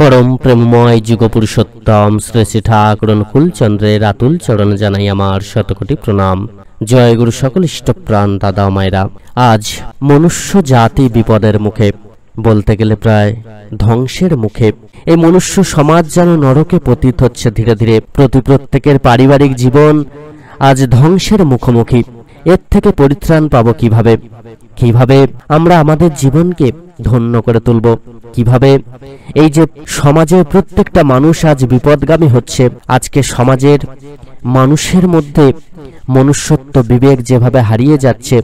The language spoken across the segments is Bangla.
परम प्रेममय जुगपुरुषोत्तम श्री श्री ठाकुर अनुकूलचंद्रेर आतुल चरण जानाई आमार शतकोटी प्रणाम। जय गुरु सकल इष्टप्राण दादा मायरा। आज मनुष्य जाति विपদের मुखे, বলতে গেলে প্রায় ধ্বংসের মুখে। এই মনুষ্য সমাজ যেন নরকে পতিত হচ্ছে ধীরে ধীরে। প্রত্যেকের পারিবারিক জীবন আজ ধ্বংসের মুখোমুখি। এর থেকে পরিত্রাণ পাবো কিভাবে? কিভাবে আমরা আমাদের জীবনকে ধন্য করে তুলব? কিভাবে এই যে সমাজের প্রত্যেকটা মানুষ আজ বিপদগামী হচ্ছে, আজকে সমাজের মানুষের মধ্যে মনুষ্যত্ব বিবেক যেভাবে হারিয়ে যাচ্ছে,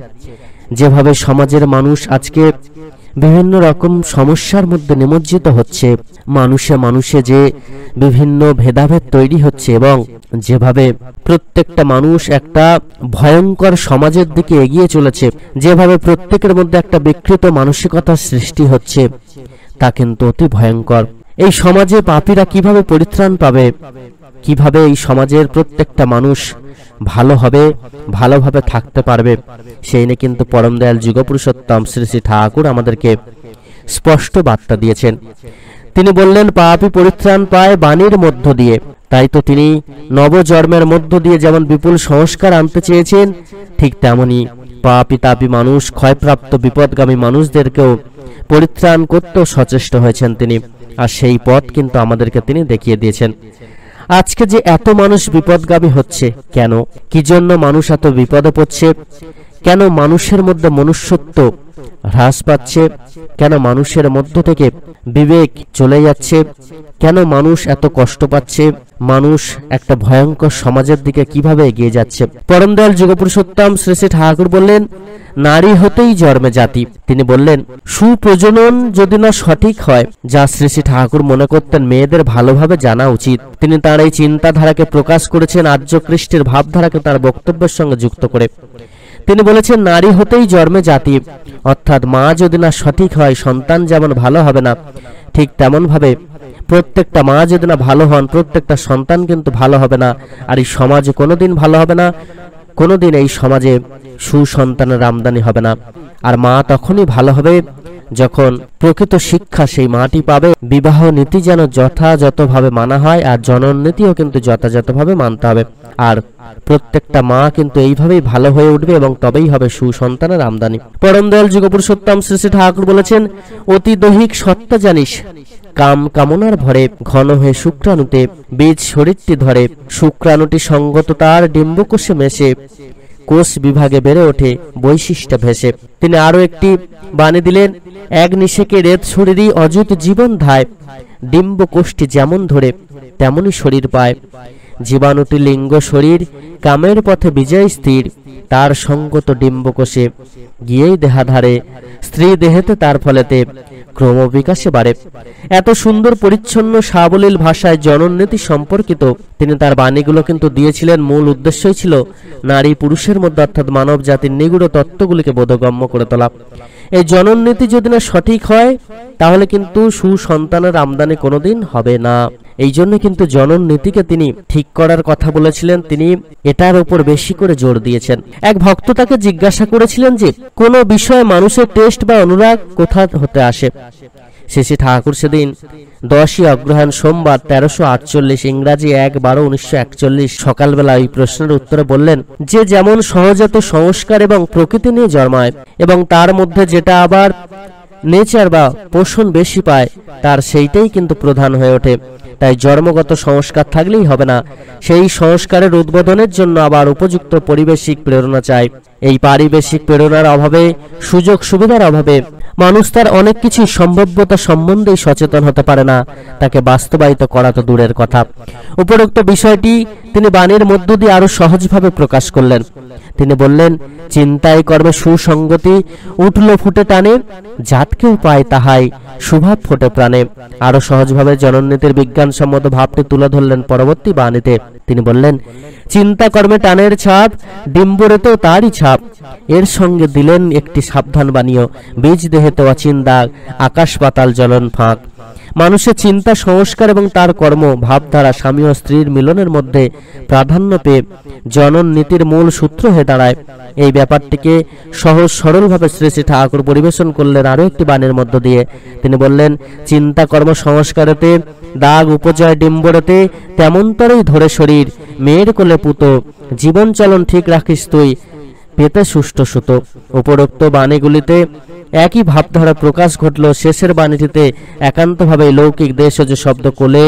যেভাবে সমাজের মানুষ আজকে বিভিন্ন রকম সমস্যার মধ্যে নিমজ্জিত হচ্ছে, মানুষে যে বিভিন্ন ভেদাভেদ তৈরি হচ্ছে এবং যেভাবে প্রত্যেকটা মানুষ একটা ভয়ঙ্কর সমাজের দিকে এগিয়ে চলেছে, যেভাবে প্রত্যেকের মধ্যে একটা বিকৃত মানসিকতার সৃষ্টি হচ্ছে, তা কিন্তু অতি ভয়ঙ্কর। এই সমাজে পাপীরা কিভাবে পরিত্রাণ পাবে? কিভাবে এই সমাজের প্রত্যেকটা মানুষ ভালো হবে, ভালোভাবে থাকতে পারবে? সেই নিয়ে কিন্তু পরম দয়াল যুগপুরুষোত্তম শ্রী শ্রী ঠাকুর আমাদেরকে স্পষ্ট বার্তা দিয়েছেন। তিনি বললেন, পাপী পরিত্রাণ পায় বাণীর মধ্য দিয়ে। তাই তো তিনি নবজন্মের মধ্য দিয়ে যেমন বিপুল সংস্কার আনতে চেয়েছেন, ঠিক তেমনি পাপী তাপী মানুষ, ক্ষয়প্রাপ্ত বিপদগামী মানুষদেরকেও পরিত্রাণ করতেও সচেষ্ট হয়েছেন তিনি। আর সেই পথ কিন্তু আমাদেরকে তিনি দেখিয়ে দিয়েছেন। আজকে যে এত মানুষ বিপদগামী হচ্ছে কেন? কি জন্য মানুষ এত বিপদে পড়ছে? কেন মানুষের মধ্যে মনুষ্যত্ব হ্রাস পাচ্ছে? কেন মানুষের মধ্য থেকে বিবেক চলে যাচ্ছে? কেন মানুষ এত কষ্ট পাচ্ছে? মানুষ একটা ভয়ঙ্কর সমাজের দিকে কিভাবে এগিয়ে যাচ্ছে? পরম দয়াল যুগপুরুষোত্তম শ্রী শ্রী ঠাকুর বললেন, নারী হতেই জন্মে জাতি। তিনি বললেন, সুপ্রজনন যদি না সঠিক হয়, যা শ্রী শ্রী ঠাকুর মনে করতেন মেয়েদের ভালোভাবে জানা উচিত, তিনি তার এই চিন্তাধারাকে প্রকাশ করেছেন আর্য কৃষ্টের ভাবধারাকে তার বক্তব্যের সঙ্গে যুক্ত করে। তিনি বলেছেন, নারী হতেই জন্মে জাতি, অর্থাৎ মা যদি না সঠিক হয়, সন্তান যেমন ভালো হবে না, ঠিক তেমন ভাবে প্রত্যেকটা মা যদি না ভালো হন, প্রত্যেকটা সন্তান কিন্তু ভালো হবে না। আর এই সমাজ কোনোদিন ভালো হবে না, কোনোদিন এই সমাজে সুসন্তানের আমদানি হবে না। আর মা তখনই ভালো হবে যখন প্রকৃত শিক্ষা সেই মাটি পাবে। বিবাহ নীতি যেন যথাযথভাবে মানা হয়, আর জনন নীতিও কিন্তু যথাযথভাবে মানতে হবে। আর প্রত্যেকটা মা কিন্তু এইভাবেই ভালো হয়ে উঠবে এবং তবেই হবে সুসন্তানের আমদানি। পরম দয়াল যুগপুরুষোত্তম শ্রী শ্রী ঠাকুর বলেছেন, অতি দৈহিক সত্য জানিস, কাম কামনার ভরে ঘন হয়ে শুক্রাণুতে বীজ শরীরটি ধরে, শুক্রাণুটি সঙ্গত তার ডিম্বকোষে মেশে, কোষ বিভাগে বেড়ে ওঠে বৈশিষ্ট্য ভেসে। তিনি আরো একটি বাণী দিলেন, এক নিশেকে রেত শরীরই অযুত জীবন ধায়, ডিম্বকোষটি যেমন ধরে তেমনই শরীর পায়, জীবাণুটি লিঙ্গ শরীর কামের পথে বিজয় স্থির, তার সঙ্গত ডিম্বকোষে গিয়েই দেহাধারে, স্ত্রী দেহেতে তার ফলেতে ক্রম বিকাশে বাড়ে। এত সুন্দর পরিচ্ছন্ন সাবলীল ভাষায় জনননীতি সম্পর্কিত তিনি তার বাণীগুলো কিন্তু দিয়েছিলেন। মূল উদ্দেশ্যই ছিল নারী পুরুষের মধ্যে অর্থাৎ মানব জাতির নিগূঢ় তত্ত্বগুলিকে বোধগম্য করে তোলা। এই জনননীতি যদি না সঠিক হয়, তাহলে কিন্তু সুসন্তানের আমদানি কোনোদিন হবে না। এই জন্য কিন্তু জনন নীতিকে তিনি ঠিক করার কথা বলেছিলেন। তিনি এটার উপর বেশি করে জোর দিয়েছেন। এক ভক্ত তাকে জিজ্ঞাসা করেছিলেন যে কোনো বিষয়ে মানুষের টেস্ট বা অনুরাগ কোথা হতে আসে। শ্রী ঠাকুর সেদিন 10ই অগ্রহায়ণ সোমবার 1348 ইংরাজি 1/12/1941 সকালবেলা এই প্রশ্নের উত্তরে বললেন যে যেমন সহজাত সংস্কার এবং প্রকৃতি নিয়ে জন্মায় এবং তার মধ্যে যেটা আবার নেচার বা পোষণ বেশি পায়, তার সেইটাই কিন্তু প্রধান হয়ে ওঠে। তাই জন্মগত সংস্কার থাকলেই হবে না, সেই সংস্কারের উদ্বোধনের জন্য আবার উপযুক্ত পরিবেশিক প্রেরণা চাই। এই পারিবেশিক প্রেরণার অভাবে, সুযোগ সুবিধার অভাবে মানুষ তার অনেক কিছু সম্ভাব্যতা সম্বন্ধেই সচেতন হতে পারে না, তাকে বাস্তবায়িত করা তো দূরের কথা। উপরোক্ত বিষয়টি তিনি বাণীর মধ্য দিয়ে আরো সহজভাবে প্রকাশ করলেন। তিনি বললেন, চিন্তায় কর্মে সুসঙ্গতি উঠল ফুটে টানে, জাতকেও পায় তাহাই সুভাব ফোটে প্রাণে। আরো সহজভাবে জনননীতির বিজ্ঞানসম্মত ভাবটি তুলে ধরলেন পরবর্তী বাণীতে। তিনি বললেন, চিন্তা কর্মে টানের ছাপ, ডিম্বরেতেও তারই ছাপ। এর সঙ্গে দিলেন একটি সাবধান বাণীও, বীজ দেহেতে অচিন দাগ, আকাশ পাতাল জ্বলন ফাঁক। মানুষের চিন্তা, সংস্কার এবং তার কর্ম ভাবধারা স্বামী ও স্ত্রীর মিলনের মধ্যে প্রাধান্য পেয়ে জনন নীতির মূল সূত্র হয়ে দাঁড়ায়। এই ব্যাপারটিকে সহজ সরলভাবে শ্রী শ্রী ঠাকুর পরিবেশন করলেন আরও একটি বাণীর মধ্য দিয়ে। তিনি বললেন, চিন্তা কর্ম সংস্কারেতে দাগ উপজয় ডিম্বরেতে তেমনতরই ধরে শরীর মেয়ের কোলে পুত জীবন চলন ঠিক রাখিস তুই পেতে সুষ্ঠ সুত। উপরোক্ত বাণীগুলিতে একই ভাবধারা প্রকাশ ঘটল। শেষের বাণীটিতে একান্তভাবে লৌকিক দেশজ শব্দ কোলে,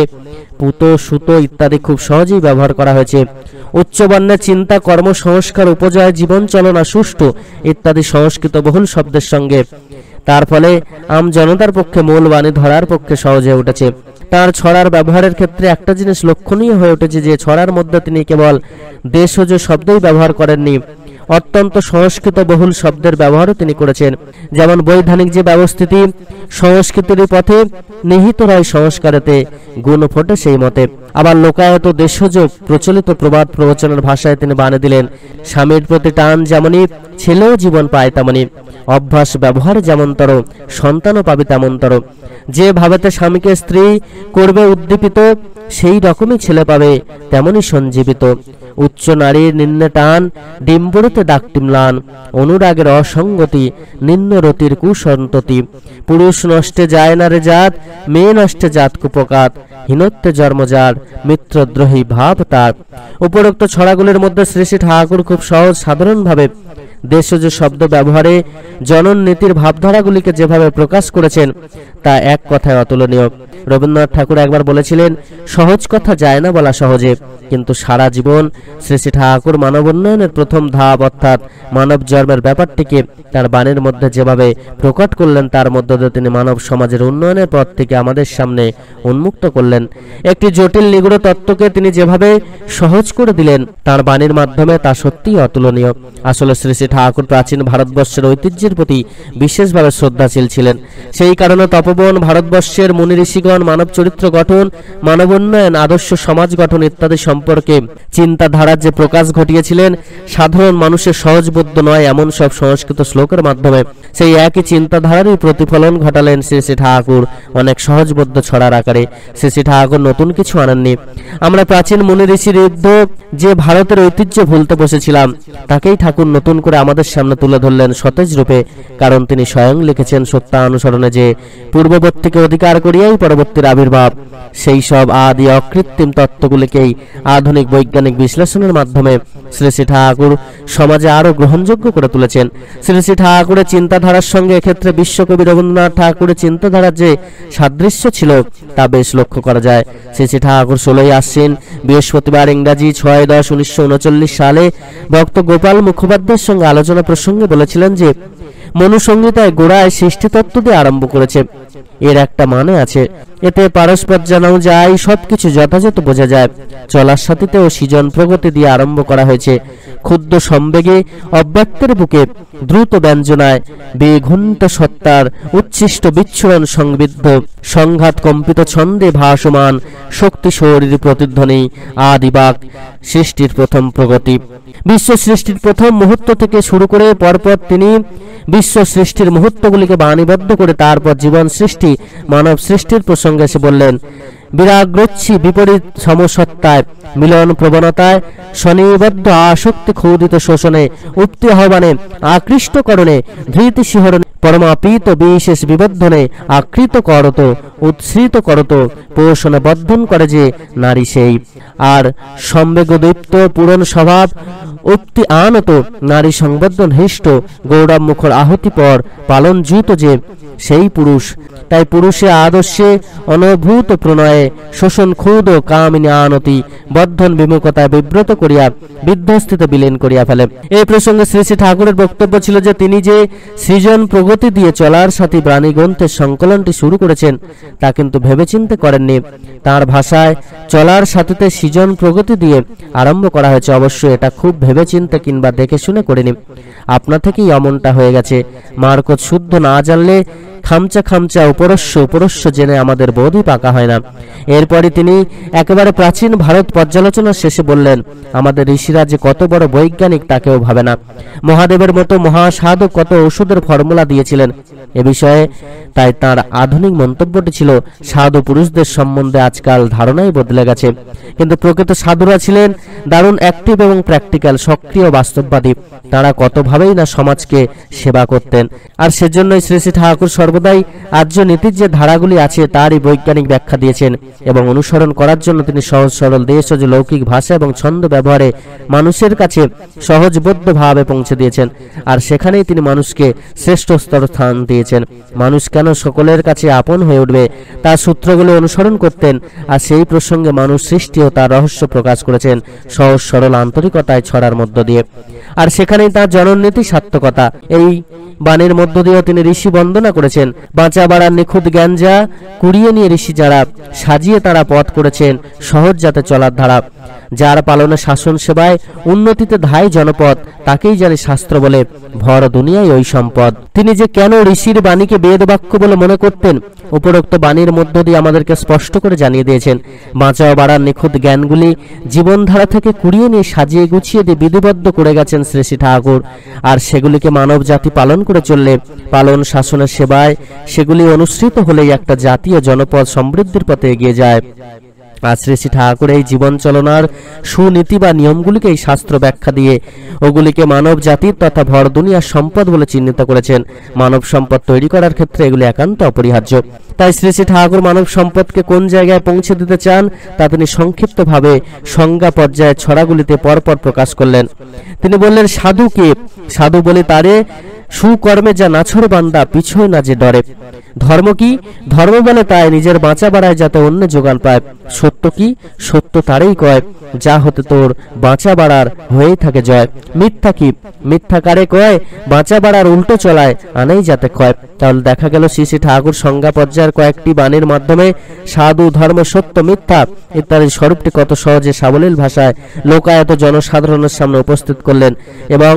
পুত, সুতো ইত্যাদি খুব সহজেই ব্যবহার করা হয়েছে। উচ্চবর্ণের চিন্তা, কর্ম, সংস্কার, উপজয়, জীবন চলনা, সুষ্ঠু ইত্যাদি সংস্কৃত বহুল শব্দের সঙ্গে, তার ফলে আম জনতার পক্ষে মূল বাণী ধরার পক্ষে সহজ হয়ে উঠেছে। তার ছড়ার ব্যবহারের ক্ষেত্রে একটা জিনিস লক্ষণীয় হয়ে উঠেছে যে ছড়ার মধ্যে তিনি কেবল দেশজ শব্দই ব্যবহার করেননি, অত্যন্ত সংস্কৃত বহুল শব্দের ব্যবহারও তিনি করেছেন। যেমন বৈধানিক যে ব্যবস্থিতি সংস্কৃতির পথে নিহিত রয় সংস্কারেতে গুণ ফোটে সেই মতে। আবার লোকায়ত দেশজ প্রচলিত প্রবাদ প্রবচনের ভাষায় তিনি বানিয়ে দিলেন, স্বামীর প্রতি টান যেমনই ছেলেও জীবন পায় তেমনি, অভ্যাস ব্যবহার যেমনতর সন্তানও পাবে তেমনতর। যে ভাবেতে স্বামীকে স্ত্রী করবে উদ্দীপিত সেই রকমই ছেলে পাবে তেমনি সঞ্জীবিত। উচ্চ নারীর নিম্ন টান ডিম্বরিতে দাগটিম্লান, অনুরাগের অসঙ্গতি নিম্ন রতির কুসন্ততি। পুরুষ নষ্টে যায় না রে জাত, মেয়ে নষ্টে জাত কুপকাত, হীনত্বে জন্মজার মিত্রদ্রোহী ভাব তার। উপরোক্ত ছড়াগুলির মধ্যে শ্রী শ্রী ঠাকুর খুব সহজ সাধারণভাবে দেশজ শব্দ ব্যবহারে জনন নীতির ভাবধারাগুলিকে যেভাবে প্রকাশ করেছেন তা এক কথায় অতুলনীয়। রবীন্দ্রনাথ ঠাকুর একবার বলেছিলেন, সহজ কথা যায় না বলা সহজে, কিন্তু সারা জীবন শ্রী শ্রী ঠাকুর মানব উন্নয়নের প্রথম ধাপ অর্থাৎ মানব জন্মের ব্যাপারটিকে তার বাণীর মধ্যে যেভাবে প্রকট করলেন, তার মধ্য দিয়ে তিনি মানব সমাজের উন্নয়নের পথ থেকে আমাদের সামনে উন্মুক্ত করলেন। একটি জটিল নিগূঢ় তত্ত্বকে তিনি যেভাবে সহজ করে দিলেন তার বাণীর মাধ্যমে, তা সত্যিই অতুলনীয়। আসলে শ্রী শ্রী ঠাকুর প্রাচীন ভারতবর্ষের ঐতিহ্যের প্রতি বিশেষভাবে শ্রদ্ধাশীল ছিলেন। সেই কারণে তপবন ভারতবর্ষের মুনি ঋষিগণ মানব চরিত্র গঠন, মানব উন্নয়ন, আদর্শ সমাজ গঠন ইত্যাদি সম্পর্কে চিন্তাধারার যে প্রকাশ ঘটিয়েছিলেন, সাধারণ মানুষের সহজবোধ্য নয় এমন সব সংস্কৃত শ্লোকের মাধ্যমে সেই একই চিন্তাধারারই প্রতিফলন ঘটালেন শ্রী শ্রী ঠাকুর অনেক সহজবোধ্য ছড়ার আকারে। শ্রী শ্রী ঠাকুর নতুন কিছু আনেননি। আমরা প্রাচীন মুনি ঋষির যে ভারতের ঐতিহ্য ভুলতে বসেছিলাম তাকেই ঠাকুর নতুন করে আমাদের সামনে তুলে ধরলেন সতেজ রূপে। কারণ তিনি স্বয়ং লিখেছেন সত্যানুসরণে যে পূর্ববর্তীকে অধিকার করিয়াই পরবর্তীর আবির্ভাব। সেই সব আদি অকৃত্রিম তত্ত্বগুলিকেই আধুনিক বৈজ্ঞানিক বিশ্লেষণের মাধ্যমে শ্রী শ্রী ঠাকুর সমাজে আরো গ্রহণযোগ্য করে তুলেছেন। শ্রী শ্রী ঠাকুরের চিন্তাধারার সঙ্গে এক্ষেত্রে বিশ্বকবি রবীন্দ্রনাথ ঠাকুরের চিন্তাধারার যে সাদৃশ্য ছিল তা বেশ লক্ষ্য করা যায়। শ্রী শ্রী ঠাকুর 16ই আশ্বিন বৃহস্পতিবার ইংরাজি 6-10-1939 সালে ভক্ত গোপাল মুখোপাধ্যায়ের সঙ্গে আলোচনা প্রসঙ্গে বলেছিলেন যে মনুসংহিতায় গোড়ায় সৃষ্টিতত্ত্ব দিয়ে আরম্ভ করেছে। এর একটা মানে আছে, এতে পারস্পর জানাও যায়, সবকিছু যথাযথ বোঝা যায়। চলার সাথীতেও সৃজন প্রগতি দিয়ে আরম্ভ করা হয়েছে। ক্ষুদ্র সম্বেগে অব্যক্তের বুকে দ্রুত ব্যঞ্জনায় বেঘুন্ত সত্তার উচ্ছিষ্ট বিচ্ছুরণ সংবিদ্ধ সংঘাত কম্পিত ছন্দে ভাসমান শক্তি শরীর প্রতিধ্বনি আদিবাক সৃষ্টির প্রথম প্রগতি। বিশ্ব সৃষ্টির প্রথম মুহূর্ত থেকে শুরু করে পরপর তিনি বিশ্ব সৃষ্টির মুহূর্তগুলিকে বাণীবদ্ধ করে তারপর জীবন সৃষ্টি, মানব সৃষ্টির প্রসঙ্গে এসে বললেন, বিরাগ্রচ্ছি বিপরীত সমসত্তায় মিলন প্রবণতায় স্বনিবদ্ধ আসক্তি ক্ষুদিত শোষণে উক্তি আহ্বানে আকৃষ্টকরণে ধৃতি শিহরণে পরমাপীত বিশেষ বিবর্ধনে আকৃত করত উৎসৃত করত পোষণে বর্ধন করে যে নারী সেই। আর সম্বেগদীপ্ত পূরণ স্বভাব উক্তি আনত নারী সংবর্ধন হৃষ্ট গৌরব মুখর আহুতি পর পালন জুত যে সেই পুরুষ। তাই পুরুষে আদর্শে অনভূত প্রণয়ে শোষণ ক্ষুদ কামিনী আনতি বর্ধন বিমুখতায় বিব্রত করিয়া বিধ্বস্তিতে বিলীন করিয়া ফেলে। এই প্রসঙ্গে শ্রী শ্রী ঠাকুরের বক্তব্য ছিল যে তিনি যে সৃজন প্রগতি দিয়ে চলার সাথী প্রাণী গ্রন্থের সংকলনটি শুরু করেছেন তা কিন্তু ভেবেচিন্তে করেননি। তার ভাষায় চলার সাথে সৃজন প্রগতি দিয়ে আরম্ভ করা হয়েছে। অবশ্যই এটা খুব ভেবেচিন্তে কিংবা দেখে শুনে করিনি, আপনা থেকেই এমনটা হয়ে গেছে। মার্কত শুদ্ধ না জানলে খামচা খামচা উপরস্য জেনে আমাদের বোধই পাকা হয় না। এরপরে তিনি একেবারে প্রাচীন ভারত পর্যালোচনার শেষে বললেন, আমাদের ঋষিরা যে কত বড় বৈজ্ঞানিক তাকেও ভাবে না। মহাদেবের মতো মহাসাধক কত ঔষধের ফর্মুলা দিয়েছিলেন এ বিষয়ে। তাই তার আধুনিক মন্তব্যটি ছিল, সাধু পুরুষদের সম্বন্ধে আজকাল ধারণাই বদলে গেছে, কিন্তু প্রকৃত সাধুরা ছিলেন দারুণ অ্যাক্টিভ এবং প্র্যাকটিক্যাল, সক্রিয় বাস্তববাদী। তারা কতভাবেই না সমাজকে সেবা করতেন। আর সেজন্যই শ্রী শ্রী ঠাকুর সর্বদাই আর্য নীতির যে ধারাগুলি আছে তারই বৈজ্ঞানিক ব্যাখ্যা দিয়েছেন এবং অনুসরণ করার জন্য তিনি সহজ সরল দেশজ লৌকিক ভাষা এবং ছন্দ ব্যবহারে মানুষের কাছে সহজবোধ্য ভাবে পৌঁছে দিয়েছেন। আর সেখানেই তিনি মানুষকে শ্রেষ্ঠ স্তর স্থান দিয়েছেন। মানুষ কেন সকলের কাছে আপন হয়ে উঠবে তার সূত্রগুলো অনুসরণ করতেন। আর সেই প্রসঙ্গে মানুষ সৃষ্টি ও তার রহস্য প্রকাশ করেছেন সহজ সরল আন্তরিকতায় ছড়ার মধ্য দিয়ে। আর সেখানেই তার জননীতি সার্থকতা। এই বাণীর মধ্য দিয়েও তিনি ঋষি বন্দনা করেছেন। বাঁচা বাড়ার নিখুঁত জ্ঞান যা কুড়িয়ে নিয়ে ঋষি যারা সাজিয়ে তারা পথ করেছেন সহজ যাতে চলার ধারা। যার পালনে শাসন সেবায় উন্নতিতে ধায় জনপদ, তাকেই জানি শাস্ত্র বলে ভর দুনিয়ায় ওই সম্পদ। তিনি যে কেন ঋষির বাণীকে বেদ বাক্য বলে মনে করতেন উপরোক্ত বাণীর মধ্য দিয়ে আমাদেরকে স্পষ্ট করে জানিয়ে দিয়েছেন। বাঁচাও বাড়ার নিখুঁত জ্ঞানগুলি জীবনধারা থেকে কুড়িয়ে নিয়ে সাজিয়ে গুছিয়ে দিয়ে বিধিবদ্ধ করে গেছেন শ্রী শ্রী ঠাকুর। আর সেগুলিকে মানব জাতি পালন করে চললে, পালন শাসনের সেবায় সেগুলি অনুসৃত হলেই একটা জাতীয় জনপদ সমৃদ্ধির পথে এগিয়ে যায়। আর শ্রী শ্রী ঠাকুর এই জীবন চলনার সুনীতি বা নিয়মগুলিকে এই শাস্ত্র ব্যাখ্যা দিয়ে ওগুলিকে মানব জাতির তথা ভর দুনিয়ার সম্পদ বলে চিহ্নিত করেছেন। মানব সম্পদ তৈরি করার ক্ষেত্রে এগুলি একান্ত অপরিহার্য। তাই শ্রী শ্রী ঠাকুর মানব সম্পদকে কোন জায়গায় পৌঁছে দিতে চান তা তিনি সংক্ষিপ্তভাবে সংজ্ঞা পর্যায়ে ছড়াগুলিতে পরপর প্রকাশ করলেন। তিনি বললেন, সাধু কে? সাধু বলে তারে সুকর্মে যা নাছর বান্দা পিছয় না যে ডরে। ধর্ম কি? ধর্ম বলে তাই নিজের বাঁচা বাড়ায় যাতে অন্য যোগান পায়। সত্য কি? সত্য তারই কয় যা হতে তোর বাঁচা বাড়ার হয়েই থাকে জয়। মিথ্যা কি? মিথ্যা কারে কয় বাঁচা বাড়ার উল্টো চলায় আনেই যাতে কয়। তাহলে দেখা গেল শ্রী শ্রী ঠাকুর সংজ্ঞা পর্যায়ের কয়েকটি বাণীর মাধ্যমে সাধু, ধর্ম, সত্য, মিথ্যা ইত্যাদি স্বরূপটি কত সহজে সাবলীল ভাষায় লোকায়ত জনসাধারণের সামনে উপস্থিত করলেন এবং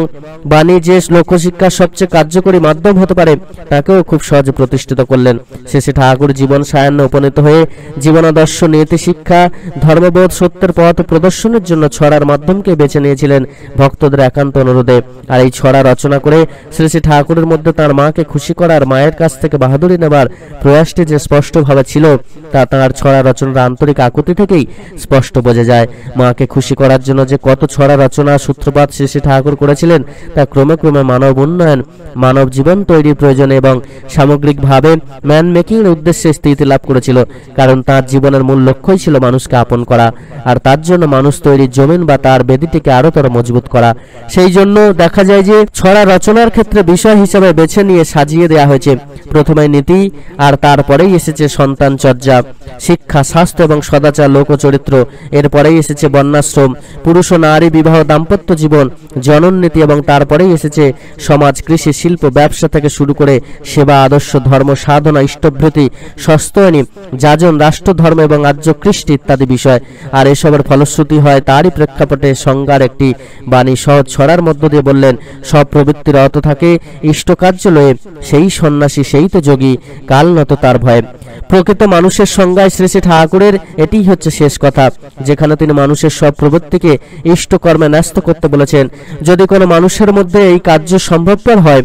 বাণী যে লোকশিক্ষার সবচেয়ে কার্যকরী মাধ্যম হতে পারে তাকেও খুব সহজে প্রতিষ্ঠিত করলেন। শ্রী শ্রী ঠাকুর জীবন সায়ান্নে উপনীত হয়ে জীবনাদর্শ, নীতি শিক্ষা, ধর্মবোধ, সত্যের পথ প্রদর্শনের জন্য ছড়ার মাধ্যমকে বেছে নিয়েছিলেন ভক্তদের একান্ত অনুরোধে। আর এই ছড়া রচনা করে শ্রী শ্রী ঠাকুরের মধ্যে তার মাকে খুশি করার, মায়ের কাছ থেকে বাহাদুরি নেবার প্রয়াসটি যে স্পষ্টভাবে ছিল তা তাঁর ছড়া রচনার আন্তরিক আকুতি থেকেই স্পষ্ট বোঝা যায়। মাকে খুশি করার জন্য যে কত ছড়া রচনা সূত্রপাত শ্রী শ্রী ঠাকুর করেছিলেন তা ক্রমে ক্রমে মানব উন্নয়ন, মানব জীবন তৈরির প্রয়োজনে এবং সামগ্রিকভাবে ম্যান মেকিং এর উদ্দেশ্যে স্থিতি লাভ করেছিল। কারণ তার জীবনের মূল লক্ষ্যই ছিল মানুষকে আপন করা, আর তার জন্য মানুষ তৈরির জমিন বা তার বেদিটিকে আরোতর মজবুত করা। সেই জন্য দেখা যায় যে ছড়া রচনার ক্ষেত্রে বিষয় হিসেবে বেছে নিয়ে সাজিয়ে দেওয়া হয়েছে প্রথমে নীতি, আর তারপরেই এসেছে সন্তান চর্যা, শিক্ষা, স্বাস্থ্য এবং সদাচার, লোকচরিত্র। এরপরেই এসেছে বর্ণাশ্রম, পুরুষ ও নারী বিবাহ, দাম্পত্য জীবন, জনননীতি এবং তারপরেই এসেছে সমাজ, কৃষি, শিল্প, ব্যবসা থেকে শুরু করে সেবা, আদর্শ, ধর্ম, সাধনা, ইষ্টভৃতি, সস্তয়নী, যাজন, রাষ্ট্রধর্ম এবং আর্য কৃষ্টি ইত্যাদি বিষয়। আর এসবের ফলশ্রুতি হয় তারই প্রেক্ষাপটে সংজ্ঞার একটি বাণী সহজ ছড়ার মধ্য দিয়ে বললেন, সব প্রবৃত্তির অর্থ থাকে ইষ্টকার্য লয়ে, সেই সন্ন্যাসী সেই তো যোগী, কাল নত তার ভয়ে। প্রকৃত মানুষের সংজ্ঞায় শ্রী শ্রী ঠাকুরের এটিই হচ্ছে শেষ কথা, যেখানে তিনি মানুষের সব প্রবৃত্তিকে ইষ্টকর্মে ন্যস্ত করতে বলেছেন। যদি কোনো মানুষের মধ্যে এই কার্য সম্ভবপর হয়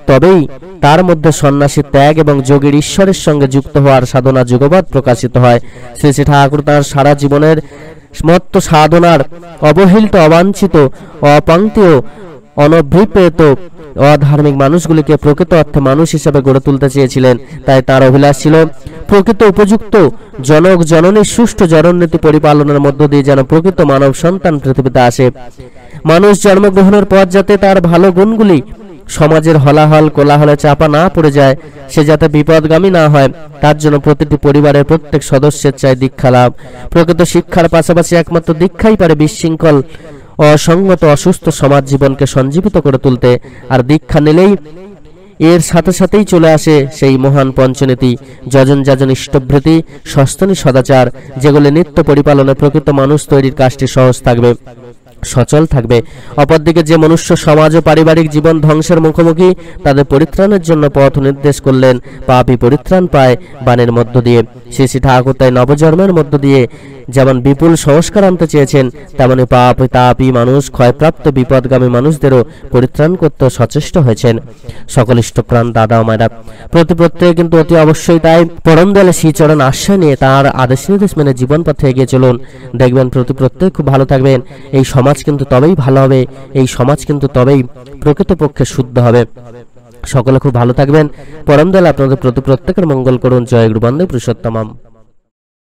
তবেই তার মধ্যে সন্ন্যাসী ত্যাগ এবং যোগীর ঈশ্বরের সঙ্গে যুক্ত হওয়ার সাধনা যুগবাদ প্রকাশিত হয়। শ্রী শ্রী ঠাকুর তাঁর সারা জীবনের মত্ত সাধনার অবহেলিত, অবাঞ্ছিত, অপাঙ্ক্তেয়, অনভিপ্রেত অধার্মিক মানুষগুলিকে প্রকৃত অর্থে মানুষ হিসেবে গড়ে তুলতে চেয়েছিলেন। তাই তার অভিলাষ ছিল প্রকৃত উপযুক্ত জনক জননীর সুষ্ঠু জননীতি পরিপালনের মধ্য দিয়ে যেন প্রকৃত মানব সন্তান পৃথিবীতে আসে। মানুষ জন্মগ্রহণের পর যাতে তার ভালো গুণগুলি সমাজের হলাহল কোলাহলে চাপা না পড়ে যায়, সে যাতে বিপদগামী না হয়, তার জন্য প্রতিটি পরিবারের প্রত্যেক সদস্যের চাই দীক্ষা লাভ। প্রকৃত শিক্ষার পাশাপাশি একমাত্র দীক্ষাই পারে বিশৃঙ্খল, অসংগত, অসুস্থ সমাজ জীবনকে সঞ্জীবিত করে তুলতে। আর দীক্ষা নিলেই এর সাথে সাথেই চলে আসে সেই মহান পঞ্চনীতি, যজন যাজন ইষ্টভৃতি, সস্তনী সদাচার, যেগুলি নিত্য পরিপালনে প্রকৃত মানুষ তৈরির কাজটি সহজ থাকবে, সচল থাকবে। অপরদিকে যে মনুষ্য সমাজ ও পারিবারিক জীবন ধ্বংসের মুখোমুখি, তাদের পরিত্রাণের জন্য পথ নির্দেশ করলেন। পাপী পরিত্রাণ পায় বাণীর মধ্য দিয়ে। শ্রী শ্রী ঠাকুর তাই নবজন্মের মধ্য দিয়ে যেমন বিপুল সংস্কার আনতে চেয়েছেন, তেমনি তাপী মানুষ, ক্ষয়প্রাপ্ত বিপদগামী মানুষদেরও পরিত্রাণ করতে সচেষ্ট হয়েছেন। সকল ইষ্টপ্রাণ দাদা ও মায়েরা, প্রত্যেকে কিন্তু অতি অবশ্যই তাই পরম দয়ালে শ্রীচরণ আশ্রয় নিয়ে তার আদেশ নির্দেশ মেনে জীবন পথে এগিয়ে চলুন। দেখবেন প্রত্যেক খুব ভালো থাকবেন। এই সমাজ কিন্তু তবেই ভালো হবে, এই সমাজ কিন্তু তবেই প্রকৃতপক্ষে শুদ্ধ হবে। সকলে খুব ভালো থাকবেন। পরম দয়ালে আপনাদের প্রত্যেকের মঙ্গল করুন। জয় গুরু বন্দে পুরুষোত্তমম।